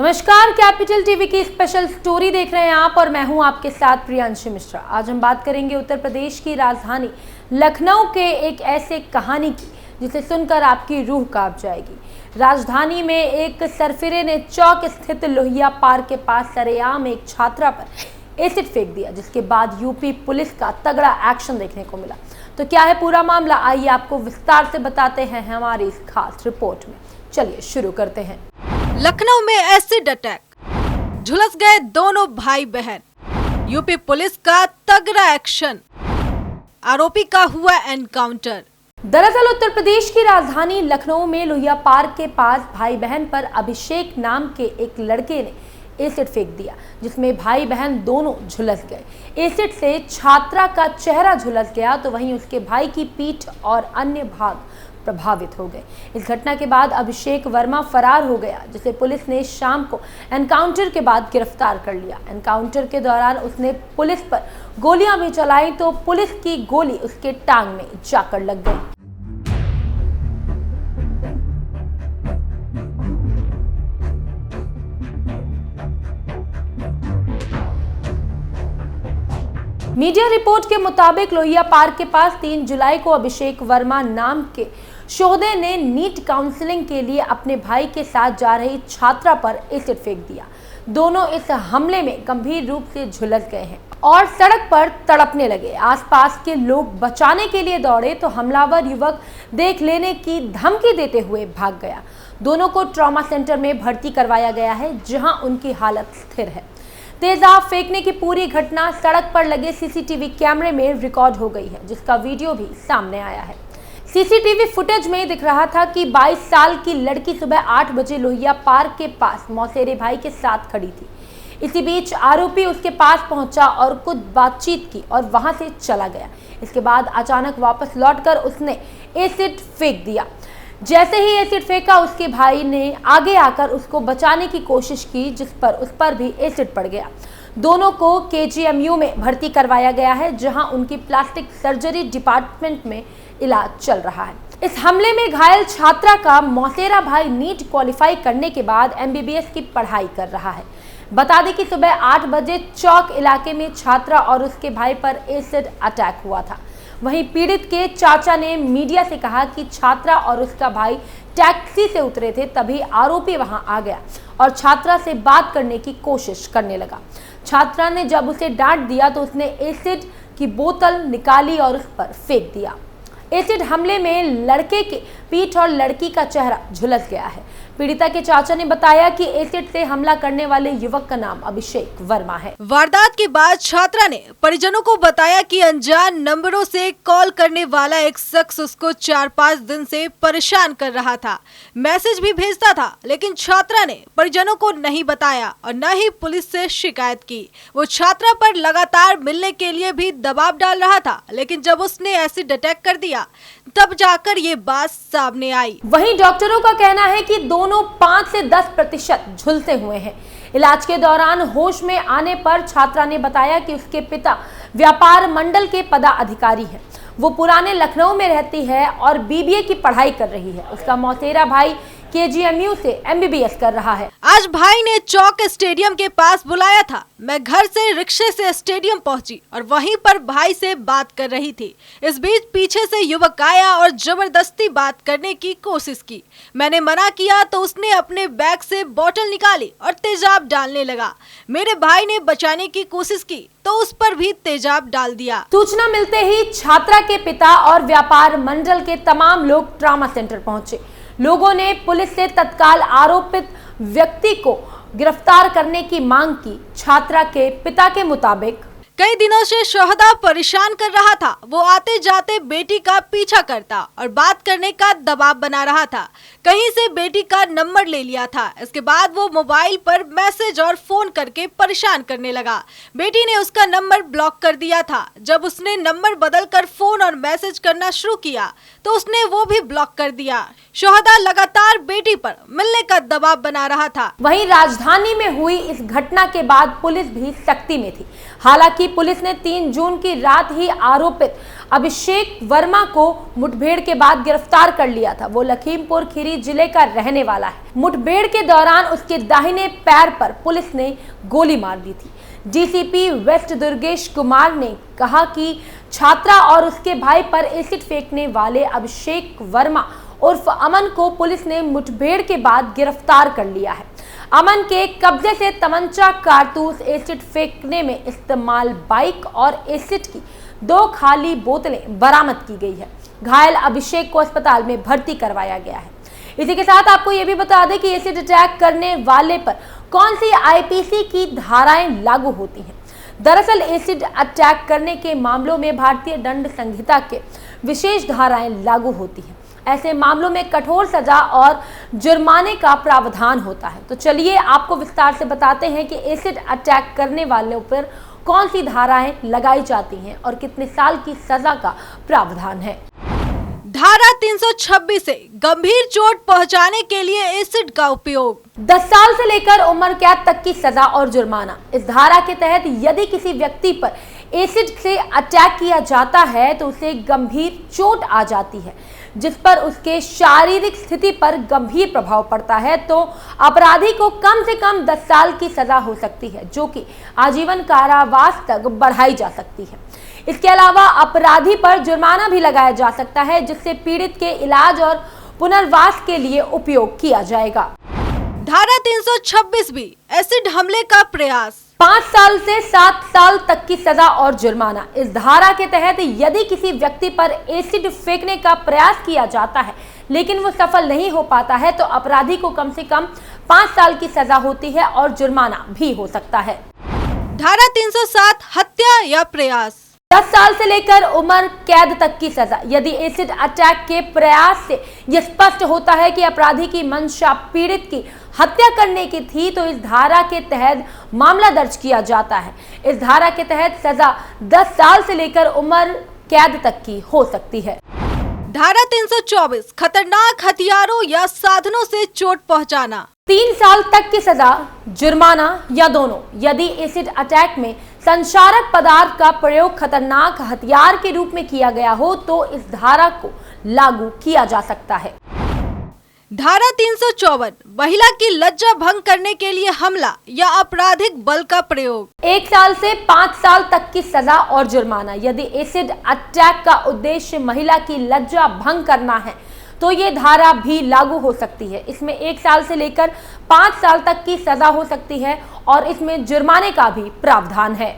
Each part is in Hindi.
नमस्कार, कैपिटल टीवी की स्पेशल स्टोरी देख रहे हैं आप और मैं हूं आपके साथ प्रियांशी मिश्रा। आज हम बात करेंगे उत्तर प्रदेश की राजधानी लखनऊ के एक ऐसे कहानी की जिसे सुनकर आपकी रूह कांप जाएगी। राजधानी में एक सरफिरे ने चौक स्थित लोहिया पार्क के पास सरेआम एक छात्रा पर एसिड फेंक दिया, जिसके बाद यूपी पुलिस का तगड़ा एक्शन देखने को मिला। तो क्या है पूरा मामला, आइए आपको विस्तार से बताते हैं हमारी इस खास रिपोर्ट में। चलिए शुरू करते हैं। लखनऊ में एसिड अटैक, झुलस गए दोनों भाई बहन, यूपी पुलिस का तगड़ा एक्शन, आरोपी का हुआ एनकाउंटर। दरअसल उत्तर प्रदेश की राजधानी लखनऊ में लोहिया पार्क के पास भाई बहन पर अभिषेक नाम के एक लड़के ने एसिड फेंक दिया, जिसमें भाई बहन दोनों झुलस गए। एसिड से छात्रा का चेहरा झुलस गया तो वहीं उसके भाई की पीठ और अन्य भाग प्रभावित हो गए। इस घटना के बाद अभिषेक वर्मा फरार हो गया, जिसे पुलिस ने शाम को एनकाउंटर के बाद गिरफ्तार कर लिया। एनकाउंटर के दौरान उसने पुलिस पर गोलियां भी चलाई तो पुलिस की गोली उसके टांग में जाकर लग गई। मीडिया रिपोर्ट के मुताबिक लोहिया पार्क के पास 3 जुलाई को अभिषेक वर्मा नाम के शोधे ने नीट काउंसलिंग के लिए अपने भाई के साथ जा रही छात्रा पर एसिड फेंक दिया। दोनों इस हमले में गंभीर रूप से झुलस गए हैं और सड़क पर तड़पने लगे। आसपास के लोग बचाने के लिए दौड़े तो हमलावर युवक देख लेने की धमकी देते हुए भाग गया। दोनों को ट्रॉमा सेंटर में भर्ती करवाया गया है, जहां उनकी हालत स्थिर है। तेजाब फेंकने की पूरी घटना सड़क पर लगे सीसीटीवी कैमरे में रिकॉर्ड हो गई है, जिसका वीडियो भी सामने आया है। सीसीटीवी फुटेज में दिख रहा था कि 22 साल की लड़की सुबह 8 बजे लोहिया पार्क के पास मौसेरे भाई के साथ खड़ी थी। इसी बीच आरोपी उसके पास पहुंचा और कुछ बातचीत की और वहां से चला गया। इसके बाद अचानक वापस लौटकर उसने एसिड फेंक दिया। जैसे ही एसिड फेंका, उसके भाई ने आगे आकर उसको बचाने की कोशिश की, जिस पर उस पर भी एसिड पड़ गया। दोनों को केजीएमयू में भर्ती करवाया गया है, जहां उनकी प्लास्टिक सर्जरी डिपार्टमेंट में इलाज चल रहा है। इस हमले में घायल छात्रा का मौसेरा भाई नीट क्वालिफाई करने के बाद एमबीबीएस की पढ़ाई कर रहा है। बता दें कि सुबह 8 बजे चौक इलाके में छात्रा और उसके भाई पर एसिड अटैक हुआ था। वहीं पीड़ित के चाचा ने मीडिया से कहा कि छात्रा और उसका भाई टैक्सी से उतरे थे, तभी आरोपी वहां आ गया और छात्रा से बात करने की कोशिश करने लगा। छात्रा ने जब उसे डांट दिया तो उसने एसिड की बोतल निकाली और उस पर फेंक दिया। एसिड हमले में लड़के के पीठ और लड़की का चेहरा झुलस गया है। पीड़िता के चाचा ने बताया कि एसिड से हमला करने वाले युवक का नाम अभिषेक वर्मा है। वारदात के बाद छात्रा ने परिजनों को बताया कि अनजान नंबरों से कॉल करने वाला एक शख्स उसको 4-5 दिन से परेशान कर रहा था, मैसेज भी भेजता था, लेकिन छात्रा ने परिजनों को नहीं बताया और न ही पुलिस से शिकायत की। वो छात्रा पर लगातार मिलने के लिए भी दबाव डाल रहा था, लेकिन जब उसने एसिड अटैक कर दिया तब जाकर ये बात सामने आई। वहीं डॉक्टरों का कहना है कि दोनों 5 से 10% झुलसे हुए हैं। इलाज के दौरान होश में आने पर छात्रा ने बताया कि उसके पिता व्यापार मंडल के पदाधिकारी हैं। वो पुराने लखनऊ में रहती है और बीबीए की पढ़ाई कर रही है। उसका मौसेरा भाई केजीएमयू से एमबीबीएस कर रहा है। आज भाई ने चौक स्टेडियम के पास बुलाया था। मैं घर से रिक्शे से स्टेडियम पहुंची और वहीं पर भाई से बात कर रही थी। इस बीच पीछे से युवक आया और जबरदस्ती बात करने की कोशिश की। मैंने मना किया तो उसने अपने बैग से बोतल निकाली और तेजाब डालने लगा। मेरे भाई ने बचाने की कोशिश की तो उस पर भी तेजाब डाल दिया। सूचना मिलते ही छात्रा के पिता और व्यापार मंडल के तमाम लोग ट्रॉमा सेंटर पहुंचे। लोगों ने पुलिस से तत्काल आरोपित व्यक्ति को गिरफ्तार करने की मांग की। छात्रा के पिता के मुताबिक कई दिनों से शोहदा परेशान कर रहा था। वो आते जाते बेटी का पीछा करता और बात करने का दबाव बना रहा था। कहीं से बेटी का नंबर ले लिया था। इसके बाद वो मोबाइल पर मैसेज और फोन करके परेशान करने लगा। बेटी ने उसका नंबर ब्लॉक कर दिया था। जब उसने नंबर बदलकर फोन और मैसेज करना शुरू किया तो उसने वो भी ब्लॉक कर दिया। शोहदा लगातार बेटी पर मिलने का दबाव बना रहा था। वहीं राजधानी में हुई इस घटना के बाद पुलिस भी सख्ती में थी। हालांकि पुलिस ने 3 जून की रात ही आरोपित अभिषेक वर्मा को मुठभेड़ के बाद गिरफ्तार कर लिया था। वो लखीमपुर खीरी जिले का रहने वाला है। मुठभेड़ के दौरान उसके दाहिने पैर पर पुलिस ने गोली मार दी थी। डीसीपी वेस्ट दुर्गेश कुमार ने कहा कि छात्रा और उसके भाई पर एसिड फेंकने वाले अभिषेक वर्मा उर्फ अमन को पुलिस ने मुठभेड़ के बाद गिरफ्तार कर लिया है। अमन के कब्जे से तमंचा, कारतूस, एसिड फेंकने में इस्तेमाल बाइक और एसिड की 2 खाली बोतलें बरामद की गई है। घायल अभिषेक को अस्पताल में भर्ती करवाया गया है। इसी के साथ आपको यह भी बता दें कि एसिड अटैक करने वाले पर कौन सी आईपीसी की धाराएं लागू होती हैं। दरअसल एसिड अटैक करने के मामलों में भारतीय दंड संहिता के विशेष धाराएं लागू होती हैं। ऐसे मामलों में कठोर सजा और जुर्माने का प्रावधान होता है। तो चलिए आपको विस्तार से बताते हैं कि एसिड अटैक करने वालों पर कौन सी धाराएं लगाई जाती हैं और कितने साल की सजा का प्रावधान है। धारा 326 से गंभीर चोट पहुंचाने के लिए एसिड का उपयोग। 10 साल से लेकर उम्र कैद तक की सजा और जुर्माना। इस धारा के तहत यदि किसी व्यक्ति पर एसिड से अटैक किया जाता है तो उसे गंभीर चोट आ जाती है, जिस पर उसके शारीरिक स्थिति पर गंभीर प्रभाव पड़ता है, तो अपराधी को कम से कम 10 साल की सजा हो सकती है, जो कि आजीवन कारावास तक बढ़ाई जा सकती है। इसके अलावा अपराधी पर जुर्माना भी लगाया जा सकता है, जिससे पीड़ित के इलाज और पुनर्वास के लिए उपयोग किया जाएगा। धारा 326 भी एसिड हमले का प्रयास। 5 साल से 7 साल तक की सजा और जुर्माना। इस धारा के तहत यदि किसी व्यक्ति पर एसिड फेंकने का प्रयास किया जाता है लेकिन वो सफल नहीं हो पाता है तो अपराधी को कम से कम 5 साल की सजा होती है और जुर्माना भी हो सकता है। धारा 307 हत्या या प्रयास। 10 साल से लेकर उम्र कैद तक की सजा। यदि एसिड अटैक के प्रयास से यह स्पष्ट होता है कि अपराधी की मंशा पीड़ित की हत्या करने की थी तो इस धारा के तहत मामला दर्ज किया जाता है। इस धारा के तहत सजा 10 साल से लेकर उम्र कैद तक की हो सकती है। धारा 324 खतरनाक हथियारों या साधनों से चोट पहुंचाना। 3 साल तक की सजा, जुर्माना या दोनों। यदि एसिड अटैक में संचारक पदार्थ का प्रयोग खतरनाक हथियार के रूप में किया गया हो तो इस धारा को लागू किया जा सकता है। धारा 354 महिला की लज्जा भंग करने के लिए हमला या आपराधिक बल का प्रयोग। 1 साल से 5 साल तक की सजा और जुर्माना। यदि एसिड अटैक का उद्देश्य महिला की लज्जा भंग करना है तो ये धारा भी लागू हो सकती है। इसमें 1 साल से लेकर 5 साल तक की सजा हो सकती है और इसमें जुर्माने का भी प्रावधान है।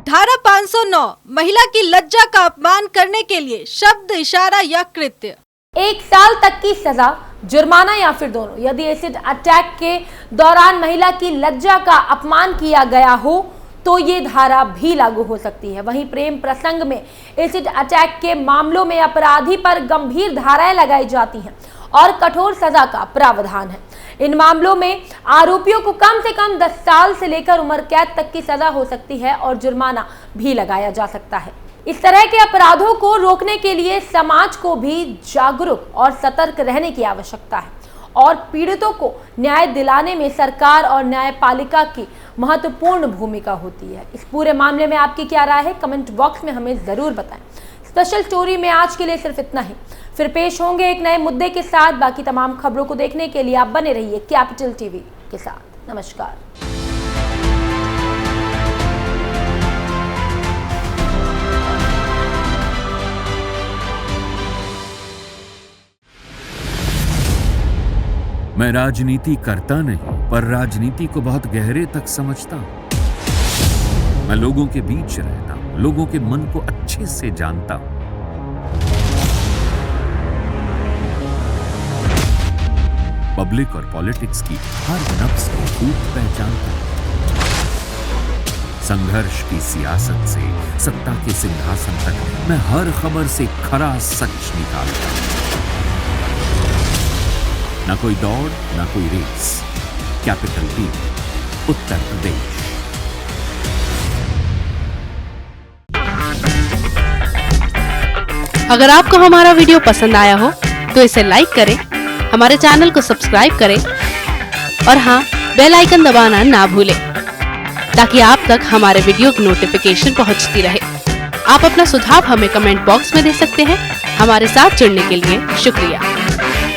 धारा 509 महिला की लज्जा का अपमान करने के लिए शब्द, इशारा या कृत्य। 1 साल तक की सजा, जुर्माना या फिर दोनों। यदि एसिड अटैक के दौरान महिला की लज्जा का अपमान किया गया हो तो ये धारा भी लागू हो सकती है। वहीं प्रेम प्रसंग में एसिड अटैक के मामलों में अपराधी पर गंभीर धाराएं लगाई जाती हैं और कठोर सजा का प्रावधान है। इन मामलों में आरोपियों को कम से कम 10 साल से लेकर उम्र कैद तक की सजा हो सकती है और जुर्माना भी लगाया जा सकता है। इस तरह के अपराधों को रोकने के लिए समाज को भी जागरूक और सतर्क रहने की आवश्यकता है और पीड़ितों को न्याय दिलाने में सरकार और न्यायपालिका की महत्वपूर्ण भूमिका होती है। इस पूरे मामले में आपकी क्या राय है, कमेंट बॉक्स में हमें जरूर बताएं। स्पेशल स्टोरी में आज के लिए सिर्फ इतना ही। फिर पेश होंगे एक नए मुद्दे के साथ। बाकी तमाम खबरों को देखने के लिए आप बने रहिए कैपिटल टीवी के साथ। नमस्कार। मैं राजनीति करता नहीं पर राजनीति को बहुत गहरे तक समझता हूं। मैं लोगों के बीच रहता हूं, लोगों के मन को अच्छे से जानता हूं। पब्लिक और पॉलिटिक्स की हर नब्ज को खूब पहचानता हूं। संघर्ष की सियासत से सत्ता के सिंहासन तक मैं हर खबर से खरा सच निकालता हूं। ना कोई दौड़, ना कोई race. Capital TV, Uttar Pradesh. अगर आपको हमारा वीडियो पसंद आया हो तो इसे लाइक करें, हमारे चैनल को सब्सक्राइब करें और हाँ, बेल आइकन दबाना ना भूलें ताकि आप तक हमारे वीडियो की नोटिफिकेशन पहुंचती रहे। आप अपना सुझाव हमें कमेंट बॉक्स में दे सकते हैं। हमारे साथ जुड़ने के लिए शुक्रिया।